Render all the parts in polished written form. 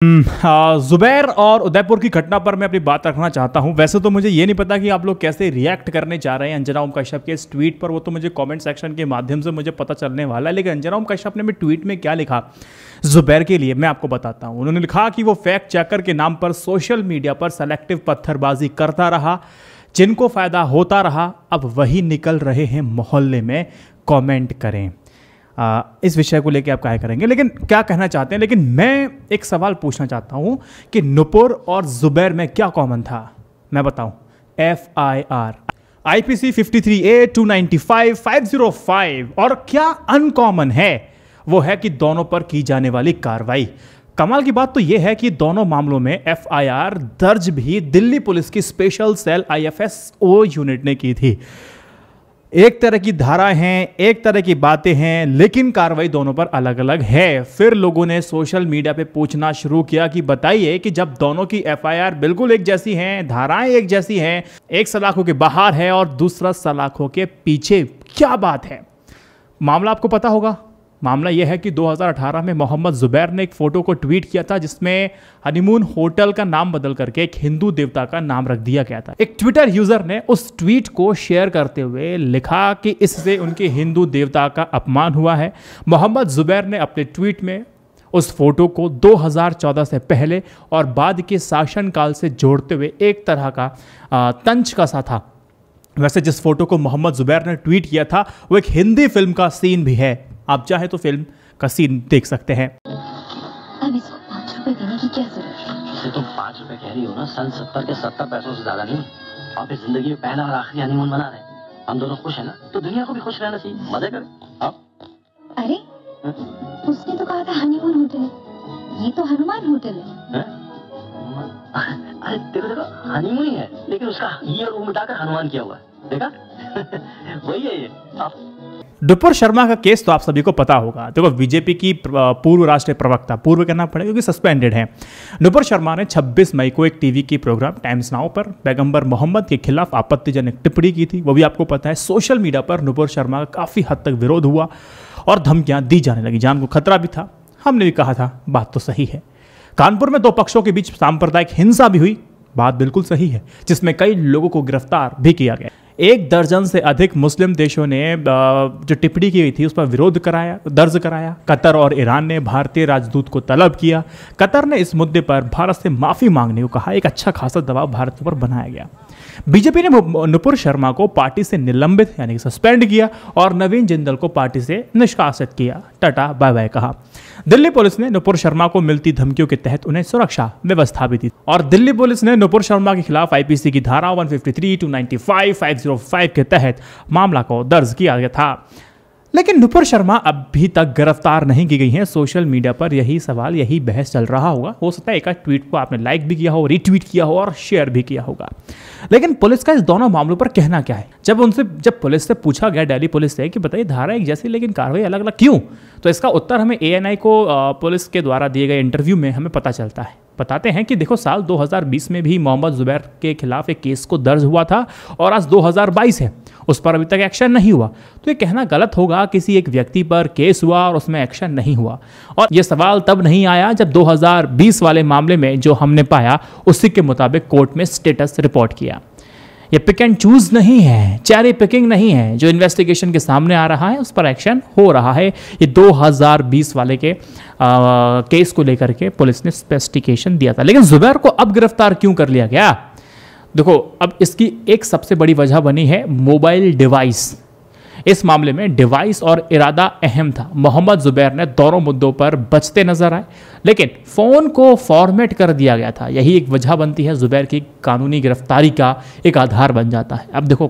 जुबैर और उदयपुर की घटना पर मैं अपनी बात रखना चाहता हूं। वैसे तो मुझे ये नहीं पता कि आप लोग कैसे रिएक्ट करने जा रहे हैं अंजना ओम कश्यप के इस ट्वीट पर, वो तो मुझे कमेंट सेक्शन के माध्यम से मुझे पता चलने वाला है। लेकिन अंजना ओम कश्यप ने अपने ट्वीट में क्या लिखा जुबैर के लिए मैं आपको बताता हूं। उन्होंने लिखा कि वो फैक्ट चेकर के नाम पर सोशल मीडिया पर सेलेक्टिव पत्थरबाजी करता रहा, जिनको फायदा होता रहा अब वही निकल रहे हैं मोहल्ले में कमेंट करें। इस विषय को लेकर आप क्या करेंगे, लेकिन क्या कहना चाहते हैं। लेकिन मैं एक सवाल पूछना चाहता हूं कि नुपुर और जुबैर में क्या कॉमन था, मैं बताऊं। FIR IPC 53A 295 505 और क्या अनकॉमन है वो है कि दोनों पर की जाने वाली कार्रवाई। कमाल की बात तो यह है कि दोनों मामलों में FIR दर्ज भी दिल्ली पुलिस की स्पेशल सेल IFSO यूनिट ने की थी। एक तरह की धारा हैं, एक तरह की बातें हैं, लेकिन कार्रवाई दोनों पर अलग अलग है। फिर लोगों ने सोशल मीडिया पे पूछना शुरू किया कि बताइए कि जब दोनों की FIR बिल्कुल एक जैसी हैं, धाराएं एक जैसी हैं, एक सलाखों के बाहर है और दूसरा सलाखों के पीछे, क्या बात है। मामला आपको पता होगा। मामला यह है कि 2018 में मोहम्मद जुबैर ने एक फोटो को ट्वीट किया था जिसमें हनीमून होटल का नाम बदल करके एक हिंदू देवता का नाम रख दिया गया था। एक ट्विटर यूजर ने उस ट्वीट को शेयर करते हुए लिखा कि इससे उनके हिंदू देवता का अपमान हुआ है। मोहम्मद जुबैर ने अपने ट्वीट में उस फोटो को 2014 से पहले और बाद के शासनकाल से जोड़ते हुए एक तरह का तंज कसा था। वैसे जिस फोटो को मोहम्मद जुबैर ने ट्वीट किया था वो एक हिंदी फिल्म का सीन भी है। आप चाहे तो फिल्म का सीन देख सकते हैं। अब इसको 5 रुपए देने की क्या जरूरत है? इसे तुम 5 रुपए कह रही हो ना, सन 70 के 70 पैसों से ज्यादा नहीं। और फिर जिंदगी में पहला और आखिरी हनीमून मना रहे हैं। हम दोनों खुश है ना, तो दुनिया को भी खुश रहना चाहिए, मजे करें। अरे उसने तो कहा था हनीमून होटल है, ये तो हनुमान होटल है। अरे तेरे देखो हनीमून ही है, लेकिन उसका ये और मिटाकर हनुमान किया हुआ है, देखा? वही है ये। नुपुर शर्मा का केस तो आप सभी को पता होगा। देखो बीजेपी की पूर्व राष्ट्रीय प्रवक्ता, पूर्व कहना पड़ेगा क्योंकि सस्पेंडेड है, नुपुर शर्मा ने 26 मई को एक टीवी की प्रोग्राम टाइम्स नाउ पर पैगंबर मोहम्मद के खिलाफ आपत्तिजनक टिप्पणी की थी। वो भी आपको पता है। सोशल मीडिया पर नुपुर शर्मा का काफ़ी हद तक विरोध हुआ और धमकियां दी जाने लगी, जान को खतरा भी था। हमने भी कहा था बात तो सही है। कानपुर में 2 पक्षों के बीच सांप्रदायिक हिंसा भी हुई, बात बिल्कुल सही है, जिसमें कई लोगों को गिरफ्तार भी किया गया। 1 दर्जन से अधिक मुस्लिम देशों ने जो टिप्पणी की गई थी उस पर विरोध दर्ज कराया। कतर और ईरान ने भारतीय राजदूत को तलब किया। कतर ने इस मुद्दे पर भारत से माफी मांगने को कहा। एक अच्छा खासा दबाव भारत पर बनाया गया। बीजेपी ने नुपुर शर्मा को पार्टी से निलंबित यानी कि सस्पेंड किया और नवीन जिंदल को पार्टी से निष्कासित किया। टाटा बाय बाय कहा। दिल्ली पुलिस ने नुपुर शर्मा को मिलती धमकियों के तहत उन्हें सुरक्षा व्यवस्था भी दी और दिल्ली पुलिस ने नुपुर शर्मा के खिलाफ IPC की धारा 153, 295, 505 के तहत मामला को दर्ज किया गया था। लेकिन नुपुर शर्मा अभी तक गिरफ्तार नहीं की गई हैं। सोशल मीडिया पर यही सवाल, यही बहस चल रहा होगा। हो सकता है एक ट्वीट को आपने लाइक भी किया हो, रीट्वीट किया हो और शेयर भी किया होगा। लेकिन पुलिस का इस दोनों मामलों पर कहना क्या है। जब पुलिस से पूछा गया, दिल्ली पुलिस से, कि बताइए धारा एक जैसी लेकिन कार्रवाई अलग अलग क्यों, तो इसका उत्तर हमें ANI को पुलिस के द्वारा दिए गए इंटरव्यू में हमें पता चलता है। बताते हैं कि देखो साल 2020 में भी मोहम्मद जुबैर के खिलाफ एक केस को दर्ज हुआ था और आज 2022 है, उस पर अभी तक एक्शन नहीं हुआ। तो ये कहना गलत होगा किसी एक व्यक्ति पर केस हुआ और उसमें एक्शन नहीं हुआ। और ये सवाल तब नहीं आया जब 2020 वाले मामले में जो हमने पाया उसी के मुताबिक कोर्ट में स्टेटस रिपोर्ट किया। ये पिक एंड चूज नहीं है, चेरी पिकिंग नहीं है। जो इन्वेस्टिगेशन के सामने आ रहा है उस पर एक्शन हो रहा है। ये 2020 वाले के केस को लेकर के पुलिस ने स्पेसिफिकेशन दिया था। लेकिन जुबैर को अब गिरफ्तार क्यों कर लिया गया? देखो अब इसकी एक सबसे बड़ी वजह बनी है मोबाइल डिवाइस। इस मामले में डिवाइस और इरादा अहम था। मोहम्मद जुबैर ने दोनों मुद्दों पर बचते नजर आए, लेकिन फ़ोन को फॉर्मेट कर दिया गया था। यही एक वजह बनती है जुबैर की कानूनी गिरफ्तारी का एक आधार बन जाता है। अब देखो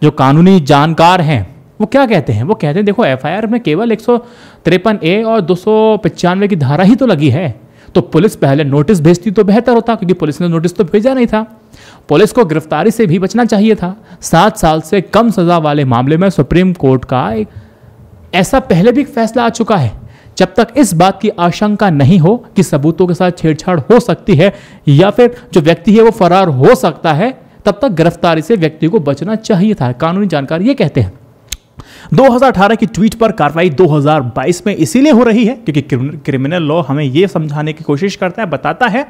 जो कानूनी जानकार हैं वो क्या कहते हैं। वो कहते हैं देखो FIR में केवल 153A और 295 की धारा ही तो लगी है, तो पुलिस पहले नोटिस भेजती तो बेहतर होता, क्योंकि पुलिस ने नोटिस तो भेजा नहीं था। पुलिस को गिरफ्तारी से भी बचना चाहिए था। 7 साल से कम सजा वाले मामले में सुप्रीम कोर्ट का एक ऐसा पहले भी फैसला आ चुका है। जब तक इस बात की आशंका नहीं हो कि सबूतों के साथ छेड़छाड़ हो सकती है या फिर जो व्यक्ति है वो फरार हो सकता है, तब तक गिरफ्तारी से व्यक्ति को बचना चाहिए था। कानूनी जानकार ये कहते हैं। 2018 की ट्वीट पर कार्रवाई 2022 में इसीलिए हो रही है क्योंकि क्रिमिनल लॉ हमें यह समझाने की कोशिश करता है, बताता है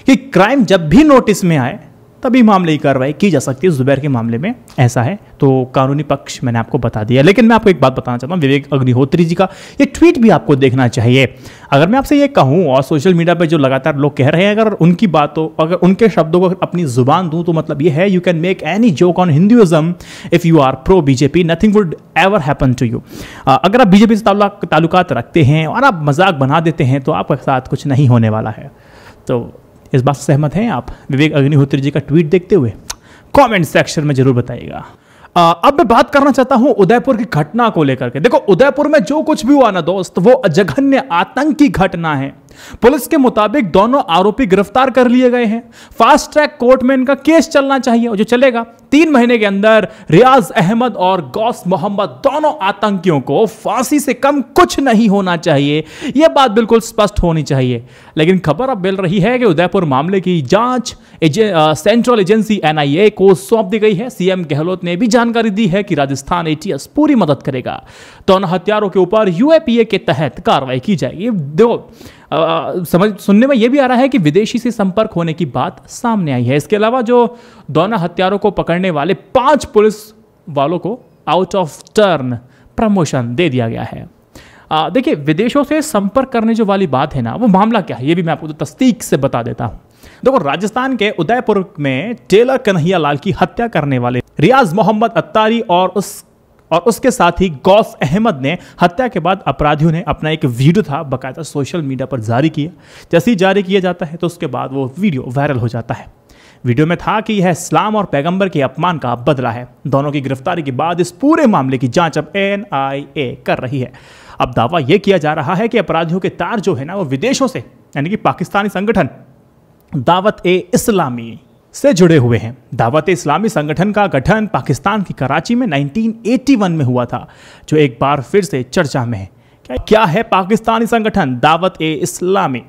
कि क्राइम जब भी नोटिस में आए तभी मामले की कार्रवाई की जा सकती है। जुबैर के मामले में ऐसा है, तो कानूनी पक्ष मैंने आपको बता दिया। लेकिन मैं आपको एक बात बताना चाहता हूं, विवेक अग्निहोत्री जी का ये ट्वीट भी आपको देखना चाहिए। अगर मैं आपसे ये कहूं और सोशल मीडिया पे जो लगातार लोग कह रहे हैं, अगर उनकी बातों, अगर उनके शब्दों को अपनी जुबान दूं तो मतलब ये है, you can make any joke on Hinduism if you are pro BJP, nothing would ever happen to you. अगर आप बीजेपी से ताल्लुकात रखते हैं और आप मजाक बना देते हैं तो आपके साथ कुछ नहीं होने वाला है। तो इस बात से सहमत हैं आप विवेक अग्निहोत्री जी का ट्वीट देखते हुए? कमेंट सेक्शन में जरूर बताइएगा। अब मैं बात करना चाहता हूं उदयपुर की घटना को लेकर के। देखो, उदयपुर में जो कुछ भी हुआ ना दोस्त, वो जघन्य आतंकी घटना है। पुलिस के मुताबिक दोनों आरोपी गिरफ्तार कर लिए गए हैं। फास्ट ट्रैक कोर्ट में इनका केस चलना चाहिए और जो चलेगा। 3 महीने के अंदर रियाज अहमद और गौस मोहम्मद दोनों आतंकियों को फांसी से कम कुछ नहीं होना चाहिए, यह बात बिल्कुल स्पष्ट होनी चाहिए। लेकिन खबर अब मिल रही है कि उदयपुर मामले की जांच सेंट्रल एजेंसी NIA को सौंप दी गई है। सीएम गहलोत ने भी जानकारी दी है कि राजस्थान ATS पूरी मदद करेगा। दोनों हत्यारों के ऊपर UAPA के तहत कार्रवाई की जाएगी। देखो, सुनने में यह भी आ रहा है कि विदेशी से संपर्क होने की बात सामने आई है। इसके अलावा जो दोनों हत्यारों को पकड़ने वाले 5 पुलिस वालों को आउट ऑफ टर्न प्रमोशन दे दिया गया है। देखिए, विदेशों से संपर्क करने जो वाली बात है ना, वो मामला क्या है ये भी मैं आपको तो तस्दीक से बता देता हूं। देखो, राजस्थान के उदयपुर में टेलर कन्हैया लाल की हत्या करने वाले रियाज मोहम्मद अत्तारी और उसके साथ ही गौस अहमद ने हत्या के बाद अपराधियों ने अपना एक वीडियो था बाकायदा सोशल मीडिया पर जारी किया। जैसे ही जारी किया जाता है तो उसके बाद वो वीडियो वायरल हो जाता है। वीडियो में था कि यह इस्लाम और पैगंबर के अपमान का बदला है। दोनों की गिरफ्तारी के बाद इस पूरे मामले की जांच अब NIA कर रही है। अब दावा यह किया जा रहा है कि अपराधियों के तार जो है ना, वो विदेशों से, यानी कि पाकिस्तानी संगठन दावत-ए-इस्लामी से जुड़े हुए हैं। दावत-ए-इस्लामी संगठन का गठन पाकिस्तान की कराची में 1981 में हुआ था, जो एक बार फिर से चर्चा में है। क्या है पाकिस्तानी संगठन दावत-ए-इस्लामी?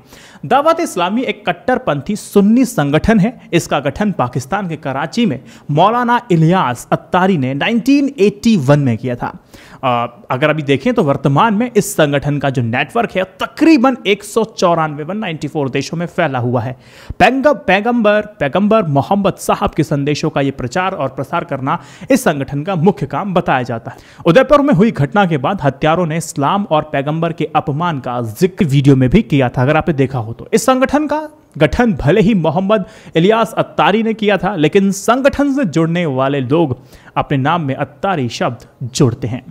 दावत-ए-इस्लामी एक कट्टरपंथी सुन्नी संगठन है। इसका गठन पाकिस्तान के कराची में मौलाना इलियास अत्तारी ने 1981 में किया था। अगर अभी देखें तो वर्तमान में इस संगठन का जो नेटवर्क है तकरीबन 194 देशों में फैला हुआ है। पैगंबर मोहम्मद साहब के संदेशों का ये प्रचार और प्रसार करना इस संगठन का मुख्य काम बताया जाता है। उदयपुर में हुई घटना के बाद हत्यारों ने इस्लाम और पैगंबर के अपमान का जिक्र वीडियो में भी किया था, अगर आपने देखा हो तो। इस संगठन का गठन भले ही मोहम्मद इलियास अत्तारी ने किया था, लेकिन संगठन से जुड़ने वाले लोग अपने नाम में अत्तारी शब्द जोड़ते हैं।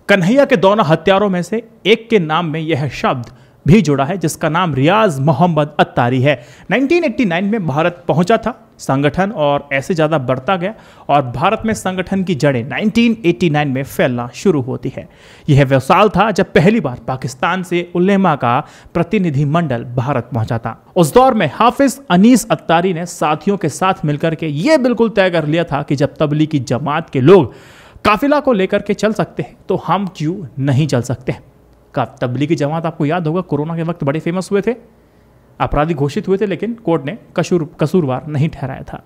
कन्हैया के दोनों हत्यारों में से एक के नाम में यह शब्द भी जुड़ा है, जिसका नाम रियाज मोहम्मद अत्तारी है। 1989 में भारत पहुंचा था संगठन और ऐसे ज़्यादा बढ़ता गया और भारत में संगठन की जड़ें 1989 में फैलना शुरू होती है। यह वह साल था जब पहली बार पाकिस्तान से उलेमा का प्रतिनिधिमंडल भारत पहुंचा था। उस दौर में हाफिज अनीस अत्तारी ने साथियों के साथ मिलकर के यह बिल्कुल तय कर लिया था कि जब तबलीगी जमात के लोग काफिला को लेकर के चल सकते हैं तो हम क्यों नहीं चल सकते। तबलीगी जमात आपको याद होगा कोरोना के वक्त बड़े फेमस हुए थे, अपराधी घोषित हुए थे, लेकिन कोर्ट ने कसूरवार नहीं ठहराया था।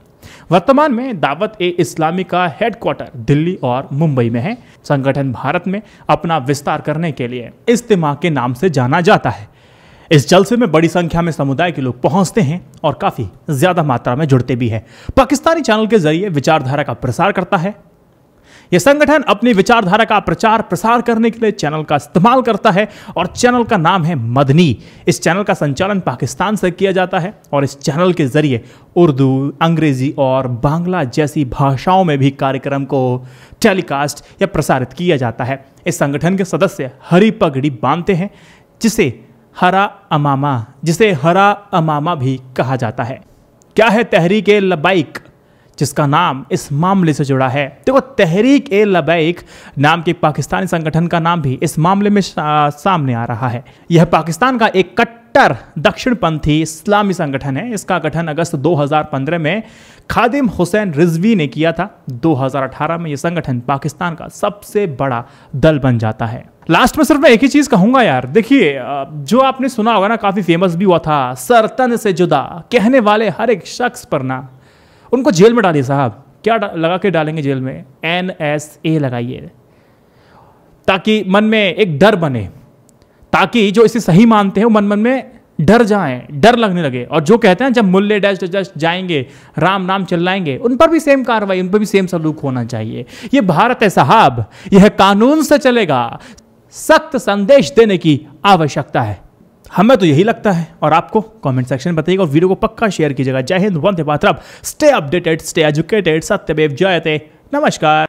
वर्तमान में दावत-ए-इस्लामी का हेडक्वार्टर दिल्ली और मुंबई में है। संगठन भारत में अपना विस्तार करने के लिए इज्तिमा के नाम से जाना जाता है। इस जलसे में बड़ी संख्या में समुदाय के लोग पहुंचते हैं और काफी ज्यादा मात्रा में जुड़ते भी हैं। पाकिस्तानी चैनल के जरिए विचारधारा का प्रसार करता है। यह संगठन अपनी विचारधारा का प्रचार प्रसार करने के लिए चैनल का इस्तेमाल करता है और चैनल का नाम है मदनी। इस चैनल का संचालन पाकिस्तान से किया जाता है और इस चैनल के जरिए उर्दू, अंग्रेजी और बांग्ला जैसी भाषाओं में भी कार्यक्रम को टेलीकास्ट या प्रसारित किया जाता है। इस संगठन के सदस्य हरी पगड़ी बांधते हैं, जिसे हरा अमामा भी कहा जाता है। क्या है तहरीक-ए-लबैक, जिसका नाम इस मामले से जुड़ा है? देखो, तहरीक-ए-लबैक नाम के पाकिस्तानी संगठन का नाम भी इस मामले में सामने आ रहा है। यह पाकिस्तान का एक कट्टर दक्षिणपंथी इस्लामी संगठन है। इसका गठन अगस्त 2015 में खादिम हुसैन रिजवी ने किया था। 2018 में यह संगठन पाकिस्तान का सबसे बड़ा दल बन जाता है। लास्ट में सिर्फ मैं एक ही चीज कहूंगा यार, देखिए जो आपने सुना होगा ना, काफी फेमस भी हुआ था, सरतन से जुदा कहने वाले हर एक शख्स पर ना उनको जेल में डालिए साहब। क्या लगा के डालेंगे जेल में? NSA लगाइए। ताकि मन में एक डर बने, ताकि जो इसे सही मानते हैं वो मन मन में डर जाएं, डर लगने लगे। और जो कहते हैं जब मुल्ले डैश डैश जाएंगे, राम नाम चिल्लाएंगे, उन पर भी सेम कार्रवाई, उन पर भी सेम सलूक होना चाहिए। ये भारत है साहब, यह कानून से चलेगा, सख्त संदेश देने की आवश्यकता है। हमें तो यही लगता है। और आपको कमेंट सेक्शन में बताइएगा और वीडियो को पक्का शेयर कीजिएगा। जय Hind, Vande Mataram. Stay updated, stay educated, सत्यमेव जयते। नमस्कार।